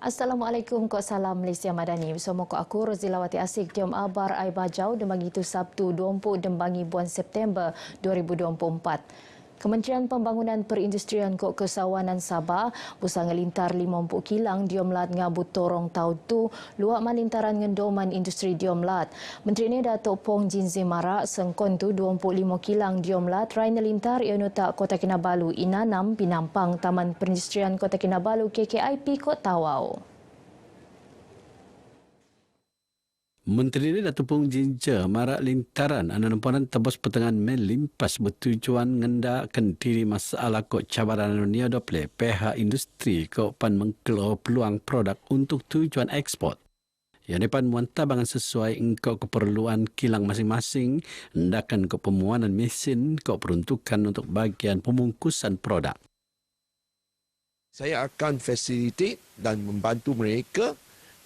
Assalamualaikum, kok salam Malaysia Madani. Bersama aku Rozilawati Asik, Diom Abar Ai Bajau, Dembangi itu Sabtu 20 Dembangi bulan September 2024. Kementerian Pembangunan Perindustrian Kok Kesawanan Sabah busa ngelintar 50 kilang diomlat ngabut torong tahun tu luak malintaran ngendoman industri diomlat. Menteri ini Datuk Pong Jin Zimara sengkon tu 25 kilang diomlat rai nelintar Ionota Kota Kinabalu Inanam Pinampang Taman Perindustrian Kota Kinabalu KKIP Kota Tawau. Menteri ini Datuk Pong Jinja marak lintaran anda nampuan tebas pertengahan Mei limpas bertujuan ngendakan diri masalah kok cabaran dunia dople pihak industri kok pan mengkeluar peluang produk untuk tujuan ekspor. Yang depan muantabangan sesuai engkau keperluan kilang masing-masing hendakan kok pemuanan mesin kok peruntukan untuk bagian pembungkusan produk. Saya akan facilitate dan membantu mereka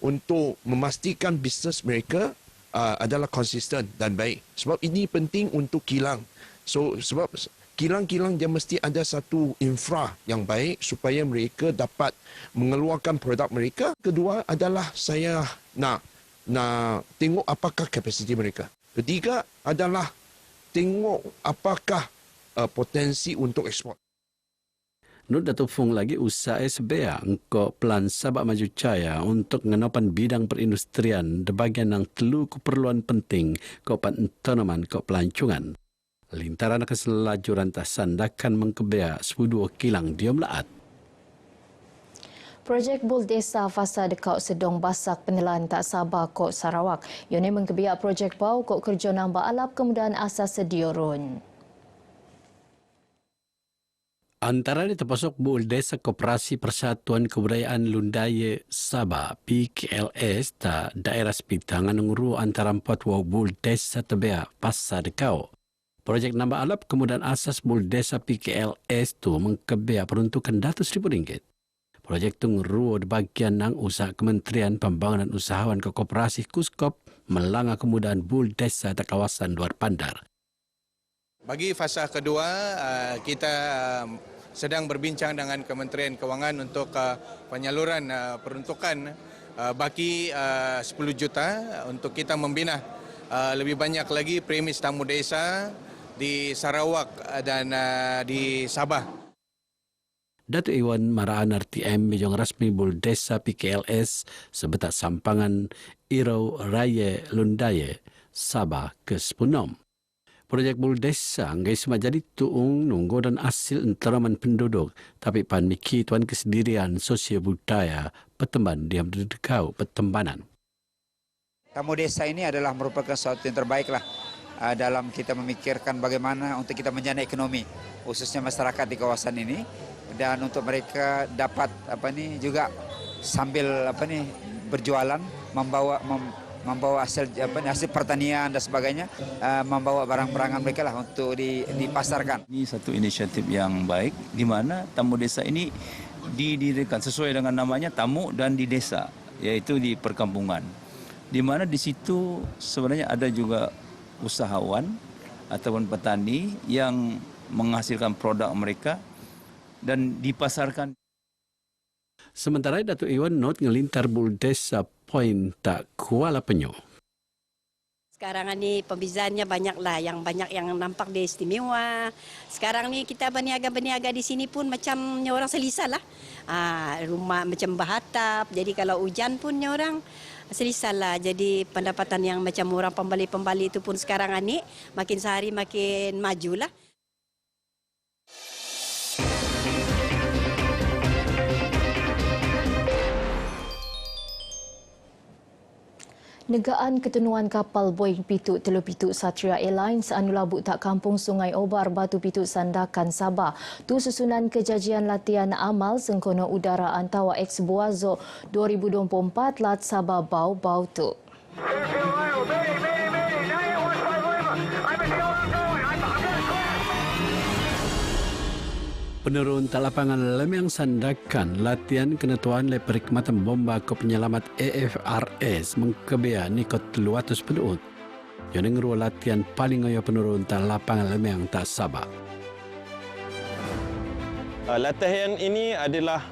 untuk memastikan bisnes mereka adalah konsisten dan baik. Sebab ini penting untuk kilang. So sebab kilang-kilang dia mesti ada satu infra yang baik supaya mereka dapat mengeluarkan produk mereka. Kedua adalah saya nak tengok apakah kapasiti mereka. Ketiga adalah tengok apakah potensi untuk ekspor. Nur Datuk Fung lagi usaha SBA engkau plan Sabah Maju Jaya untuk ngenopan bidang perindustrian di bagian yang telu keperluan penting kau pan tanaman kau pelancongan. Lintaran keselajuran tasandakan mengkebea 12 kilang diomlaat. Projek Bul Desa fasa dekat sedong basak penelan tak Sabah Kok Sarawak. Yone mengkebia projek bau kok kerja nambah alap kemudahan asas sediorun. Antara ini terpasuk Bul Desa Koperasi Persatuan Kebudayaan Lundaya Sabah PKLS ta daerah sepitangan nguru antara 4 Bul Desa Tebea Pasar Dekau. Projek nambah alap kemudahan asas Bul Desa PKLS tu mengkebea peruntukan RM100,000. Projek tu nguru di bagian nang usaha Kementerian Pembangunan Usahawan ke Koperasi Kuskop melanggar kemudahan Bul Desa di kawasan luar bandar. Bagi fasa kedua, kita sedang berbincang dengan Kementerian Kewangan untuk penyaluran peruntukan baki 10 juta untuk kita membina lebih banyak lagi premis tamu desa di Sarawak dan di Sabah. Datuk Iwan Maraan RTM Bijong Rasmi Bul Desa PKLS sebetak sampangan Irau Raya Lundaya Sabah ke-10. Projek Bul Desa ngai semua jadi tuung nunggu dan hasil enteraman penduduk tapi pan miki tuan kesendirian sosial budaya Petemban diam dedekau Petembanan. Tamu desa ini adalah merupakan sesuatu yang terbaiklah dalam kita memikirkan bagaimana untuk kita menjana ekonomi khususnya masyarakat di kawasan ini dan untuk mereka dapat juga sambil berjualan membawa hasil pertanian dan sebagainya, membawa barang-barangan mereka lah untuk dipasarkan. Ini satu inisiatif yang baik di mana tamu desa ini didirikan sesuai dengan namanya tamu dan di desa, yaitu di perkampungan. Di mana di situ sebenarnya ada juga usahawan ataupun petani yang menghasilkan produk mereka dan dipasarkan. Sementara Datuk Iwan Not ngelintar Bul Desa Point tak Kuala Penyu. Sekarang ni pembezaannya banyaklah, yang banyak yang nampak dia istimewa. Sekarang ni kita berniaga di sini pun macamnya orang selisah lah. Rumah macam berhatap, jadi kalau hujan pun orang selisah lah. Jadi pendapatan yang macam orang pembali itu pun sekarang ni makin sehari makin majulah. Negaan ketenuan kapal Boeing Pituk Telu Pituk Satria Airlines anu labuk tak kampung Sungai Obar Batu Pituk Sandakan Sabah. Tu susunan kejajian latihan amal sengkono udara Antawa X Buazo 2024 lat Sabah Bau tu. Penurun lapangan Lemiang Sandakan latihan kenetuan le perkhidmatan bomba ke penyelamat AFRS mengkebea nikot 200 penuut. Yang nguru latihan paling ayo penurun lapangan Lemiang tak Sabah. Latihan ini adalah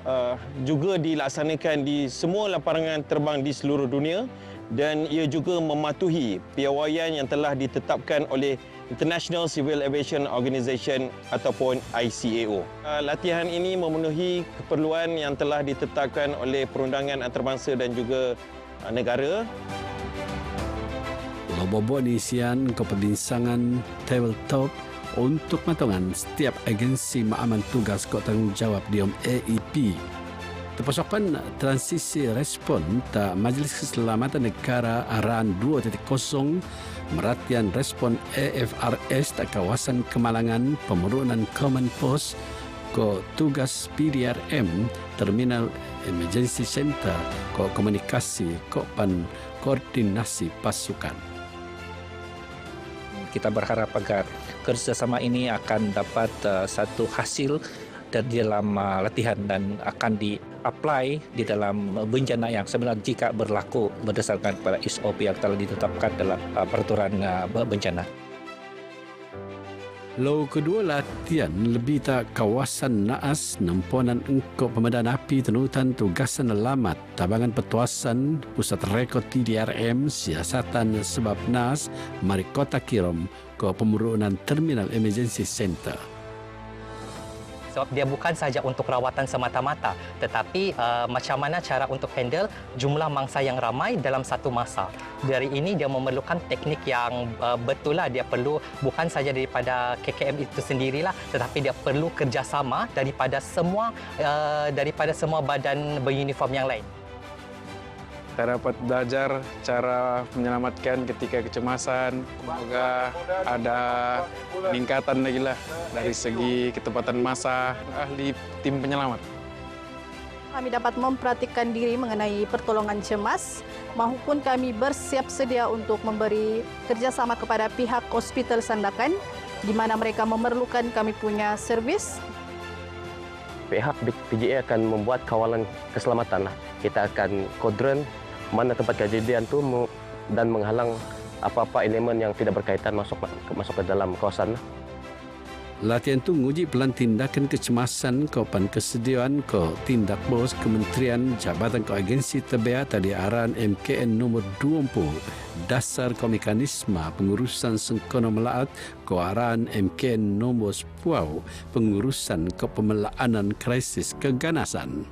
juga dilaksanakan di semua lapangan terbang di seluruh dunia dan ia juga mematuhi piawaian yang telah ditetapkan oleh International Civil Aviation Organization ataupun ICAO. Latihan ini memenuhi keperluan yang telah ditetapkan oleh perundangan antarabangsa dan juga negara. Lobobo isian keperbincangan tabletop untuk matungan setiap agensi maaman tugas kau tanggungjawab diom AEP. Terpasokan transisi respon ta Majlis Keselamatan Negara Arahan 2.0 meratian respon AFRS tak kawasan Kemalangan pemerunan Command Post ko tugas PDRM Terminal Emergency Center ko komunikasi ko pan koordinasi pasukan. Kita berharap agar kerjasama ini akan dapat satu hasil di dalam latihan dan akan di-apply di dalam bencana yang sebenarnya jika berlaku berdasarkan pada SOP yang telah ditetapkan dalam peraturan bencana. Lalu kedua latihan lebih tak kawasan naas nemponan engkau pemadam api tenutan tugasan alamat tabangan petuasan pusat rekod TDRM siasatan sebab nas mari kota Kirom ke pemerunan Terminal Emergency Center. Sebab dia bukan sahaja untuk rawatan semata-mata, tetapi macam mana cara untuk handle jumlah mangsa yang ramai dalam satu masa. Dari ini dia memerlukan teknik yang betul lah. Dia perlu bukan sahaja daripada KKM itu sendirilah, tetapi dia perlu kerjasama daripada semua badan beruniform yang lain. Kita dapat belajar cara menyelamatkan ketika kecemasan. Semoga ada peningkatan lagi lah dari segi ketepatan masa ahli tim penyelamat. Kami dapat mempraktikkan diri mengenai pertolongan cemas maupun kami bersiap sedia untuk memberi kerjasama kepada pihak Hospital Sandakan di mana mereka memerlukan kami punya servis. Pihak PJA akan membuat kawalan keselamatan. Kita akan kodron mana tempat kejadian itu dan menghalang apa-apa elemen yang tidak berkaitan masuk ke dalam kawasan. Latihan itu menguji pelan tindakan kecemasan kaupan kesediaan ko tindak bos Kementerian Jabatan ko Agensi TBA tadi arahan MKN nomor 20 dasar ko mekanisme pengurusan sengkono melaat ko arahan MKN nomor 10 pengurusan ko pemelaanan krisis keganasan.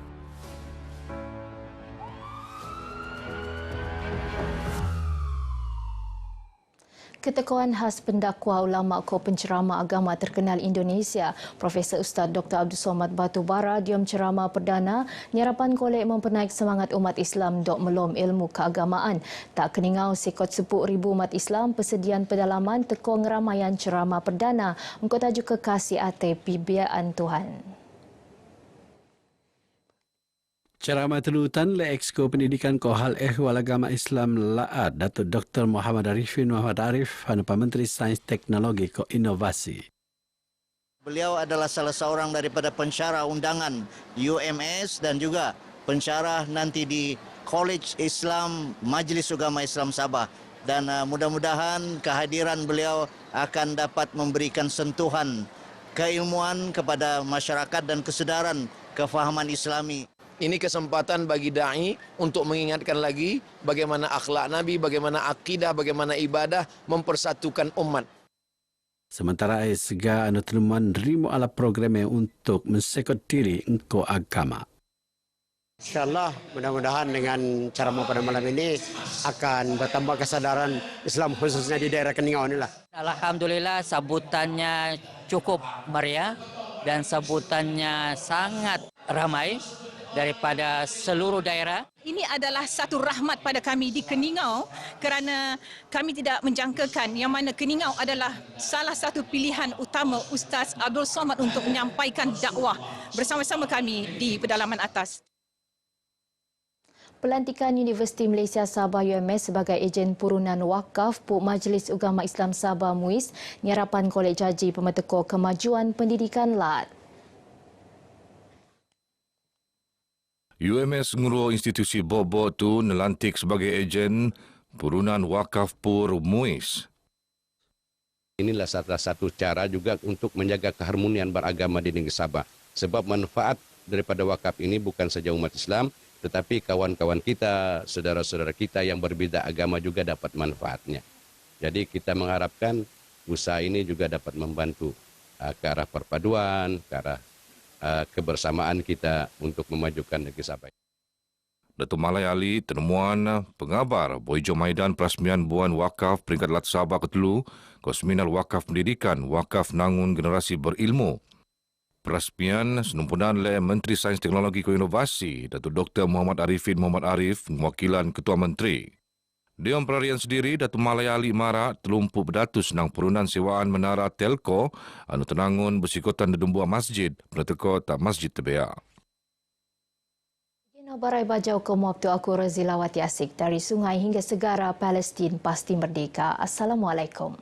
Keteguhan khas pendakwa ulama ko penceramah agama terkenal Indonesia, Profesor Ustaz Dr. Abdul Somad Batubara diom ceramah perdana nyarapan kolek mempernaik semangat umat Islam dok melom ilmu keagamaan. Tak keningau sekot 10,000 umat Islam persediaan pedalaman teko ngeramaian ceramah perdana engkau tajuk kekasih ate pibiaan Tuhan. Ceramah tenutan le Exco Pendidikan Kohal Ehwal Agama Islam Laad Datuk Dr. Muhammad Arifin Muhammad Arif Hanapa Menteri Sains Teknologi ko Inovasi. Beliau adalah salah seorang daripada pensyarah undangan UMS dan juga pensyarah nanti di College Islam Majlis Ugama Islam Sabah dan mudah-mudahan kehadiran beliau akan dapat memberikan sentuhan keilmuan kepada masyarakat dan kesedaran kefahaman Islami. Ini kesempatan bagi da'i untuk mengingatkan lagi bagaimana akhlak Nabi, bagaimana akidah, bagaimana ibadah mempersatukan umat. Sementara sega anu teluman rimo ala programnya untuk mensekot diri engkau agama. InsyaAllah mudah-mudahan dengan cara pada malam ini akan bertambah kesadaran Islam khususnya di daerah Keningau inilah. Alhamdulillah sambutannya cukup meriah dan sambutannya sangat ramai daripada seluruh daerah. Ini adalah satu rahmat pada kami di Keningau kerana kami tidak menjangkakan yang mana Keningau adalah salah satu pilihan utama Ustaz Abdul Somad untuk menyampaikan dakwah bersama-sama kami di pedalaman atas. Pelantikan Universiti Malaysia Sabah UMS sebagai ejen purunan wakaf Puk Majlis Ugama Islam Sabah MUIS nyarapan Kolej Haji Pemertekor Kemajuan Pendidikan LAD. UMS Ngurau Institusi Bobo tu nelantik sebagai ejen purunan wakaf Pur MUIS. Inilah salah satu cara juga untuk menjaga keharmonian beragama di negeri Sabah. Sebab manfaat daripada wakaf ini bukan saja umat Islam, tetapi kawan-kawan kita, saudara-saudara kita yang berbeza agama juga dapat manfaatnya. Jadi kita mengharapkan usaha ini juga dapat membantu ke arah perpaduan, ke arah kebersamaan kita untuk memajukan negeri Sabah. Datuk Malai Ali, Tenemuan, Pengabar, Boijo Maidan Perasmian Buan Wakaf Peringkat Lat Sabah Ketelu, Kosminal Wakaf Pendidikan, Wakaf Nangun Generasi Berilmu. Perasmian senumpunan oleh Menteri Sains Teknologi dan Inovasi, Datuk Dr. Muhammad Arifin Muhammad Arif, mewakilkan Ketua Menteri. Diam perarian sendiri, Datuk Malai Ali Mara, telumpu berdatus nang perunan sewaan menara telco, anu tenangun bersikotan dedumbuah masjid, peneteko tak masjid Tebea. Barai bajau ke waktu aku Razilawati Asik dari sungai hingga segara Palestin pasti merdeka. Assalamualaikum.